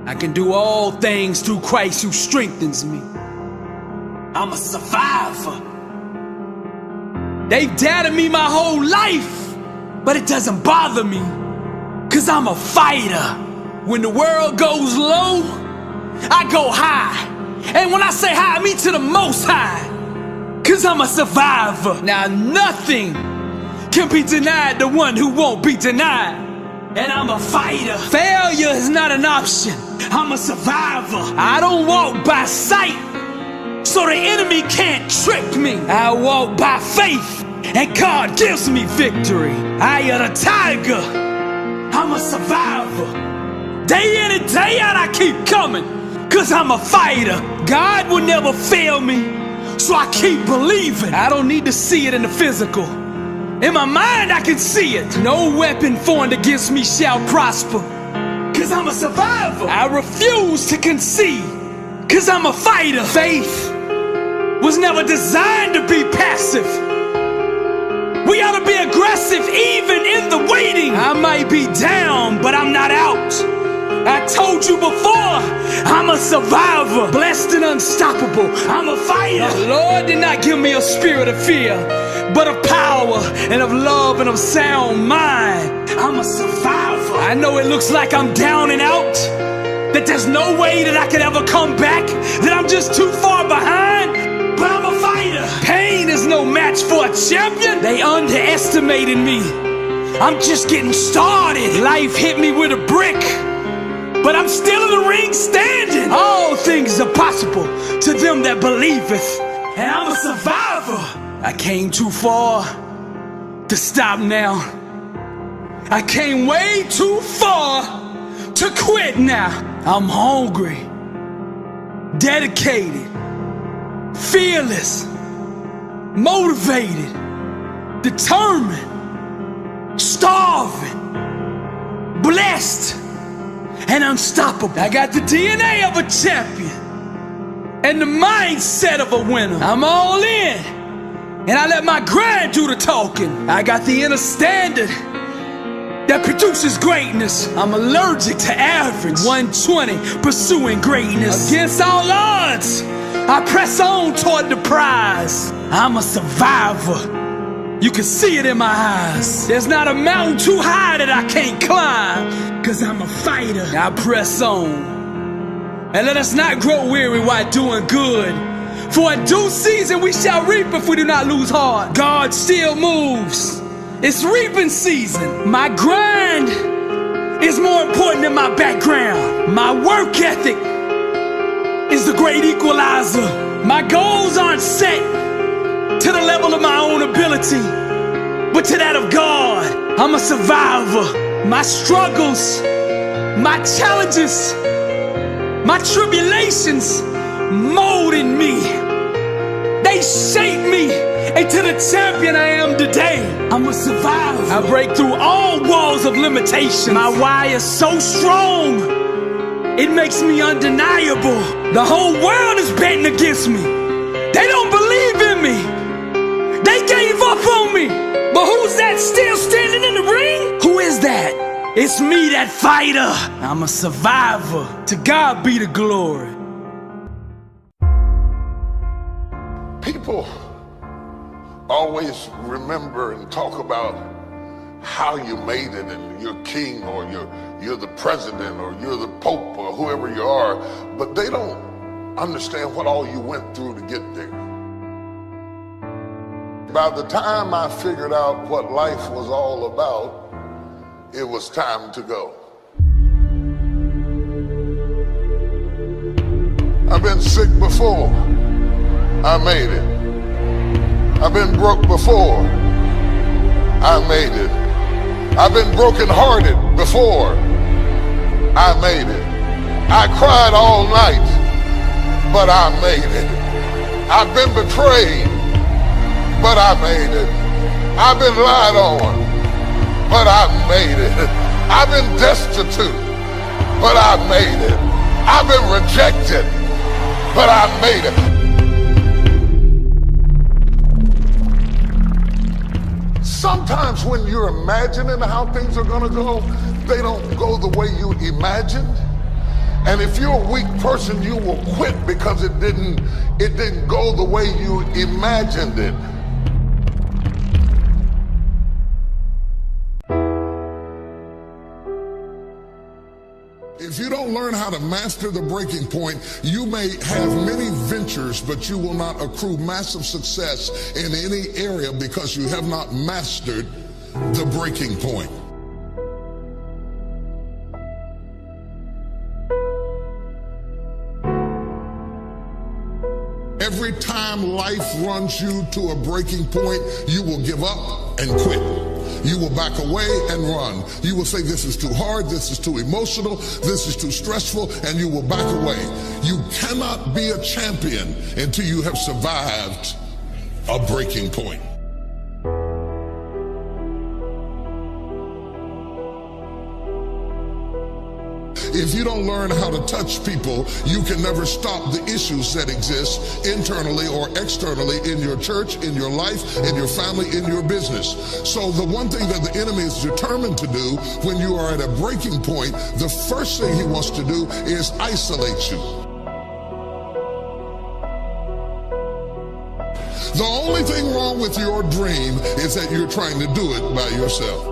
I can do all things through Christ who strengthens me. I'm a survivor. They've doubted me my whole life, but it doesn't bother me, 'cause I'm a fighter. When the world goes low, I go high. And when I say high, I mean to the most high, 'cause I'm a survivor. Now nothing can be denied the one who won't be denied. And I'm a fighter. Failure is not an option. I'm a survivor. I don't walk by sight, so the enemy can't trick me. I walk by faith, and God gives me victory. I am a tiger. I'm a survivor. Day in and day out I keep coming, 'cause I'm a fighter. God will never fail me, so I keep believing. I don't need to see it in the physical. In my mind I can see it. No weapon formed against me shall prosper, 'cause I'm a survivor. I refuse to concede, 'cause I'm a fighter. Faith was never designed to be passive. We ought to be aggressive even in the waiting. I might be down, but I'm not out. I told you before, I'm a survivor, blessed and unstoppable. I'm a fighter. The Lord did not give me a spirit of fear, but of power and of love and of sound mind. I'm a survivor. I know it looks like I'm down and out, that there's no way that I could ever come back, that I'm just too far behind, but I'm a fighter. Pain is no match for a champion. They underestimated me. I'm just getting started. Life hit me with a brick, but I'm still in the ring standing. All things are possible to them that believeth, and I'm a survivor. I came too far to stop now. I came way too far to quit now. I'm hungry, dedicated, fearless, motivated, determined, starving, blessed, and unstoppable. I got the DNA of a champion and the mindset of a winner. I'm all in, and I let my grind do the talking. I got the inner standard that produces greatness. I'm allergic to average. 120, pursuing greatness. Against all odds, I press on toward the prize. I'm a survivor. You can see it in my eyes. There's not a mountain too high that I can't climb, 'cause I'm a fighter. I press on. And let us not grow weary while doing good, for in due season we shall reap if we do not lose heart. God still moves. It's reaping season. My grind is more important than my background. My work ethic is the great equalizer. My goals aren't set to the level of my own ability, but to that of God. I'm a survivor. My struggles, my challenges, my tribulations molded me. They shaped me into the champion I am today. I'm a survivor. I break through all walls of limitation. My why is so strong, it makes me undeniable. The whole world is betting against me. They don't believe in me. They gave up on me. But who's that still standing in the ring? Who is that? It's me, that fighter. I'm a survivor. To God be the glory. People always remember and talk about how you made it, and you're king, or you're the president, or you're the pope, or whoever you are, but they don't understand what all you went through to get there. By the time I figured out what life was all about, it was time to go. I've been sick before, I made it. I've been broke before, I made it. I've been brokenhearted before, I made it. I cried all night, but I made it. I've been betrayed, but I made it. I've been lied on, but I made it. I've been destitute, but I made it. I've been rejected, but I made it. Sometimes when you're imagining how things are gonna go, they don't go the way you imagined. And if you're a weak person, you will quit because it didn't go the way you imagined it. If you don't learn how to master the breaking point, you may have many ventures, but you will not accrue massive success in any area because you have not mastered the breaking point. Every time life runs you to a breaking point, you will give up and quit. You will back away and run. You will say, this is too hard, this is too emotional, this is too stressful, and you will back away. You cannot be a champion until you have survived a breaking point. If you don't learn how to touch people, you can never stop the issues that exist internally or externally in your church, in your life, in your family, in your business. So the one thing that the enemy is determined to do when you are at a breaking point, the first thing he wants to do is isolate you. The only thing wrong with your dream is that you're trying to do it by yourself.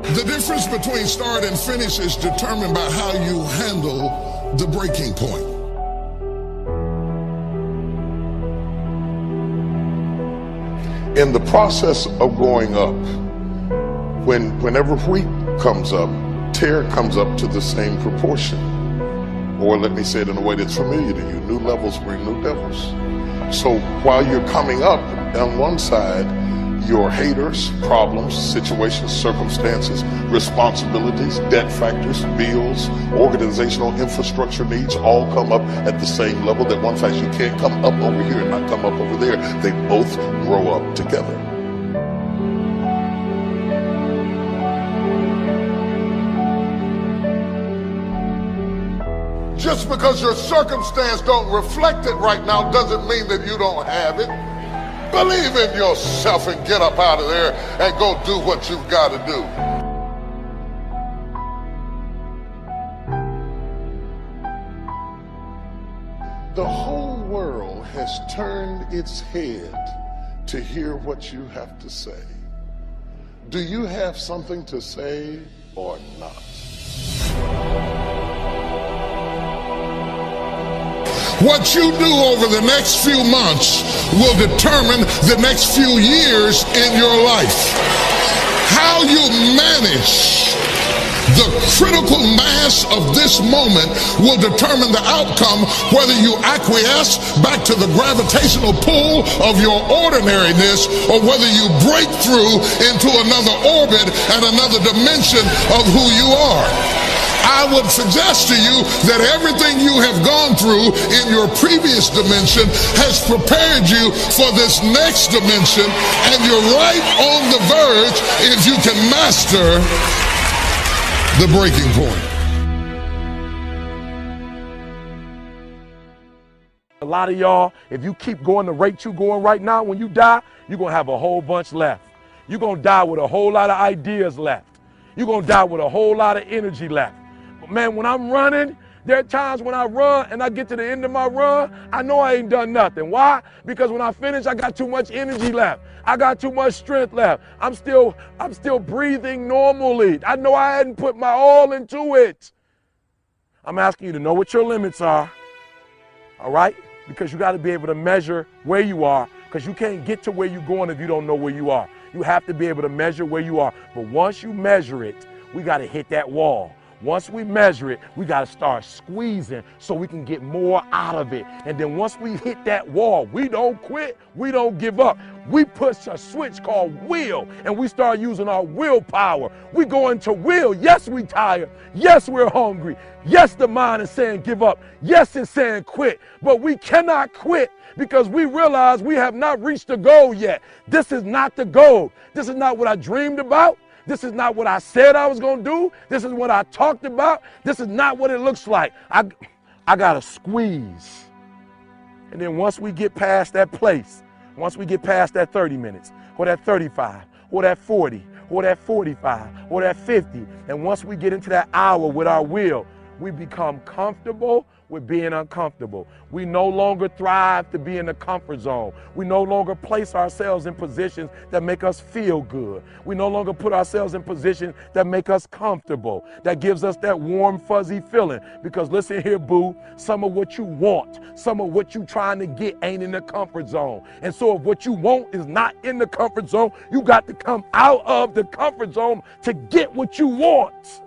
The difference between start and finish is determined by how you handle the breaking point. In the process of going up, whenever wheat comes up, tear comes up to the same proportion. Or let me say it in a way that's familiar to you, new levels bring new devils. So while you're coming up, on one side, your haters, problems, situations, circumstances, responsibilities, debt factors, bills, organizational infrastructure needs all come up at the same level. That one fact, you can't come up over here and not come up over there. They both grow up together. Just because your circumstance don't reflect it right now doesn't mean that you don't have it. Believe in yourself and get up out of there and go do what you've got to do. The whole world has turned its head to hear what you have to say. Do you have something to say or not? What you do over the next few months will determine the next few years in your life. How you manage the critical mass of this moment will determine the outcome, whether you acquiesce back to the gravitational pull of your ordinariness or whether you break through into another orbit and another dimension of who you are. I would suggest to you that everything you have gone through in your previous dimension has prepared you for this next dimension, and you're right on the verge if you can master the breaking point. A lot of y'all, if you keep going the rate you're going right now, when you die, you're going to have a whole bunch left. You're going to die with a whole lot of ideas left. You're going to die with a whole lot of energy left. Man, when I'm running, there are times when I run and I get to the end of my run, I know I ain't done nothing. Why? Because when I finish, I got too much energy left. I got too much strength left. I'm still breathing normally. I know I hadn't put my all into it. I'm asking you to know what your limits are, all right? Because you got to be able to measure where you are, because you can't get to where you're going if you don't know where you are. You have to be able to measure where you are. But once you measure it, we got to hit that wall. Once we measure it, we got to start squeezing so we can get more out of it. And then once we hit that wall, we don't quit, we don't give up. We push a switch called will, and we start using our willpower. We go into will. Yes, we tired. Yes, we're hungry. Yes, the mind is saying give up. Yes, it's saying quit. But we cannot quit because we realize we have not reached the goal yet. This is not the goal. This is not what I dreamed about. This is not what I said I was going to do. This is what I talked about. This is not what it looks like. I got to squeeze. And then once we get past that place, once we get past that 30 minutes or that 35 or that 40 or that 45 or that 50. And once we get into that hour with our will, we become comfortable with being uncomfortable. We no longer thrive to be in the comfort zone. We no longer place ourselves in positions that make us feel good. We no longer put ourselves in positions that make us comfortable, that gives us that warm, fuzzy feeling. Because listen here, boo, some of what you want, some of what you trying to get ain't in the comfort zone. And so if what you want is not in the comfort zone, you got to come out of the comfort zone to get what you want.